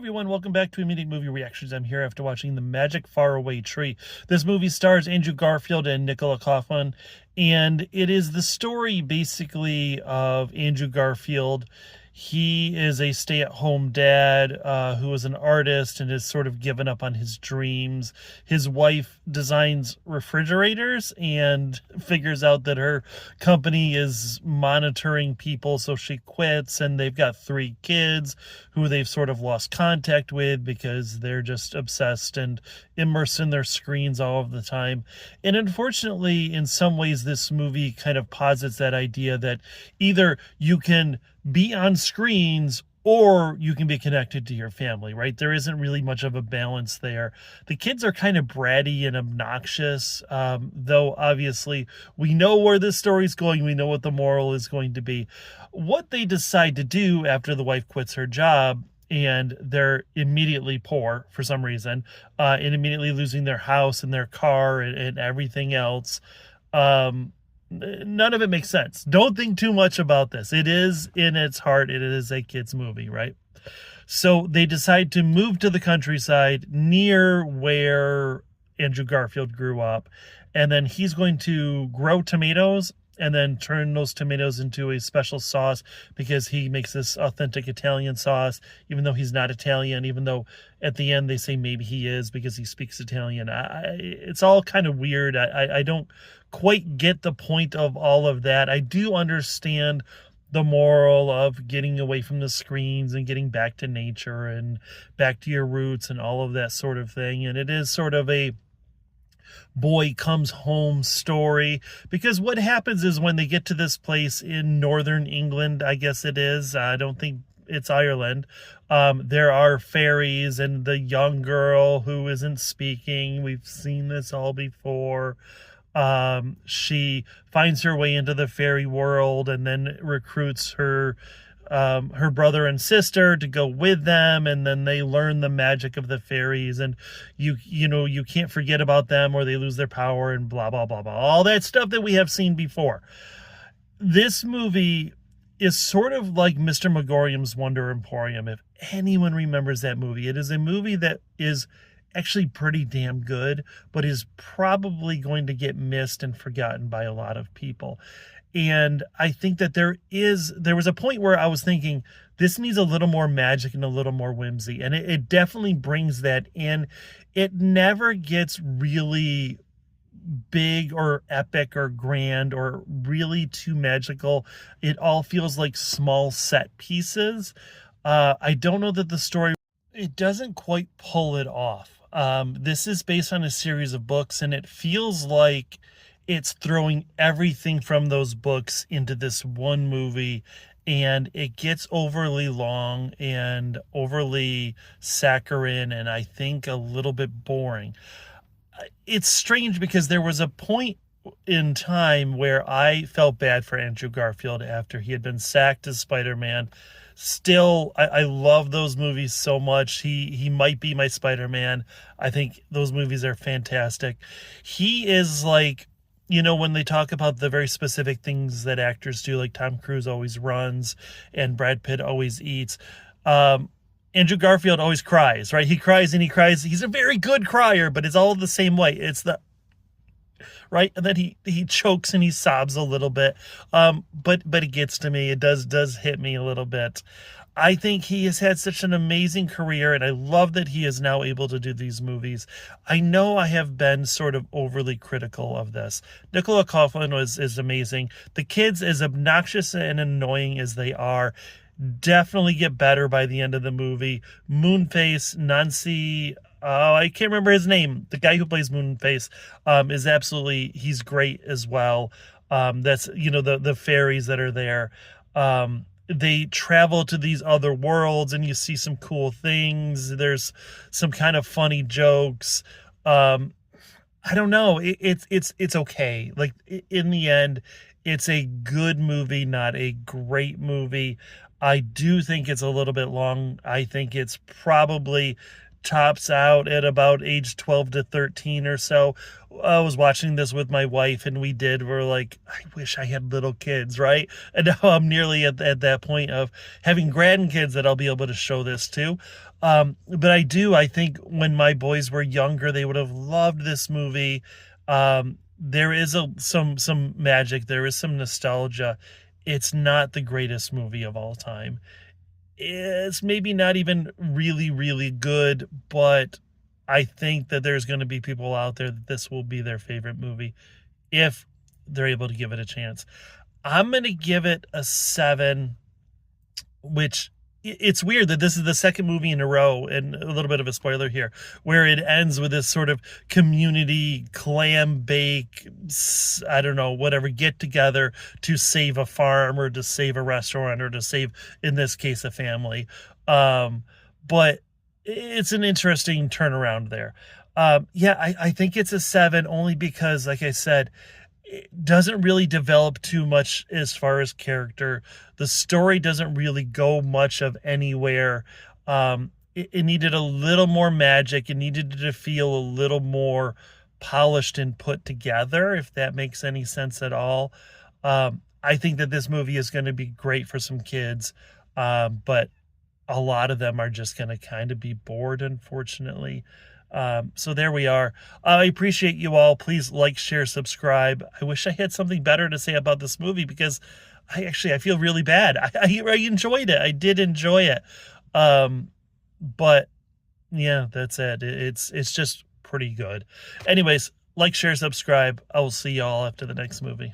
everyone, welcome back to Immediate Movie Reactions. I'm here after watching The Magic Faraway Tree. This movie stars Andrew Garfield and Nicola Coughlan, and it is the story basically of Andrew Garfield. He is a stay-at-home dad who is an artist and has sort of given up on his dreams. His wife designs refrigerators and figures out that her company is monitoring people, so she quits, and they've got 3 kids who they've sort of lost contact with because they're just obsessed and immersed in their screens all of the time. And unfortunately, in some ways, this movie kind of posits that idea that either you can be on screens or you can be connected to your family, right? There isn't really much of a balance there. The kids are kind of bratty and obnoxious, though obviously we know where this story's going. We know what the moral is going to be. What they decide to do after the wife quits her job and they're immediately poor for some reason, and immediately losing their house and their car and everything else, none of it makes sense. Don't think too much about this. It is, in its heart, it is a kid's movie, right? So they decide to move to the countryside near where Andrew Garfield grew up, and then he's going to grow tomatoes and then turn those tomatoes into a special sauce because he makes this authentic Italian sauce, even though he's not Italian, even though at the end they say maybe he is because he speaks Italian. It's all kind of weird. I don't quite get the point of all of that. I do understand the moral of getting away from the screens and getting back to nature and back to your roots and all of that sort of thing. And it is sort of a boy comes home story, because what happens is when they get to this place in northern England, I guess it is, I don't think it's Ireland, there are fairies, and the young girl who isn't speaking, we've seen this all before, she finds her way into the fairy world and then recruits her brother and sister to go with them, and then they learn the magic of the fairies, and you can't forget about them or they lose their power and blah blah blah blah, all that stuff that we have seen before. This movie is sort of like Mr. Megorium's Wonder Emporium, if anyone remembers that movie. It is a movie that is actually pretty damn good, but is probably going to get missed and forgotten by a lot of people. And I think that there was a point where I was thinking, this needs a little more magic and a little more whimsy. And it definitely brings that in. It never gets really big or epic or grand or really too magical. It all feels like small set pieces. I don't know that the story, it doesn't quite pull it off. This is based on a series of books, and it feels like it's throwing everything from those books into this one movie, and it gets overly long and overly saccharine, and I think a little bit boring. It's strange because there was a point in time where I felt bad for Andrew Garfield after he had been sacked as Spider-Man. Still, I love those movies so much. He might be my Spider-Man. I think those movies are fantastic. He is like, when they talk about the very specific things that actors do, like Tom Cruise always runs and Brad Pitt always eats, Andrew Garfield always cries, right? He cries and he cries. He's a very good crier, but it's all the same way. It's the right, and then he chokes and he sobs a little bit, but it gets to me. It does hit me a little bit. I think he has had such an amazing career, and I love that he is now able to do these movies. I know I have been sort of overly critical of this. Nicola Coughlan is amazing. The kids, as obnoxious and annoying as they are, definitely get better by the end of the movie. Moonface, Nancy, I can't remember his name. The guy who plays Moonface is absolutely, he's great as well. That's, the fairies that are there. They travel to these other worlds and you see some cool things. There's some kind of funny jokes. I don't know. It's okay. Like, in the end, it's a good movie, not a great movie. I do think it's a little bit long. I think it's probably tops out at about age 12 to 13 or so. I was watching this with my wife, and we're like, I wish I had little kids, right? And now I'm nearly at that point of having grandkids that I'll be able to show this to. But I think when my boys were younger, they would have loved this movie. There is some magic, there is some nostalgia. It's not the greatest movie of all time. It's maybe not even really, really good, but I think that there's going to be people out there that this will be their favorite movie if they're able to give it a chance. I'm going to give it a 7, which it's weird that this is the second movie in a row, and a little bit of a spoiler here, where it ends with this sort of community clam bake, I don't know, whatever, get together to save a farm or to save a restaurant or to save, in this case, a family. But it's an interesting turnaround there. I think it's a 7 only because, like I said, it doesn't really develop too much as far as character. The story doesn't really go much of anywhere. It needed a little more magic. It needed to feel a little more polished and put together, if that makes any sense at all. I think that this movie is going to be great for some kids, but a lot of them are just going to kind of be bored, unfortunately. So there we are. I appreciate you all. Please like, share, subscribe. I wish I had something better to say about this movie, because I feel really bad. I enjoyed it. I did enjoy it. But yeah, that's it. It's just pretty good. Anyways, like, share, subscribe. I will see y'all after the next movie.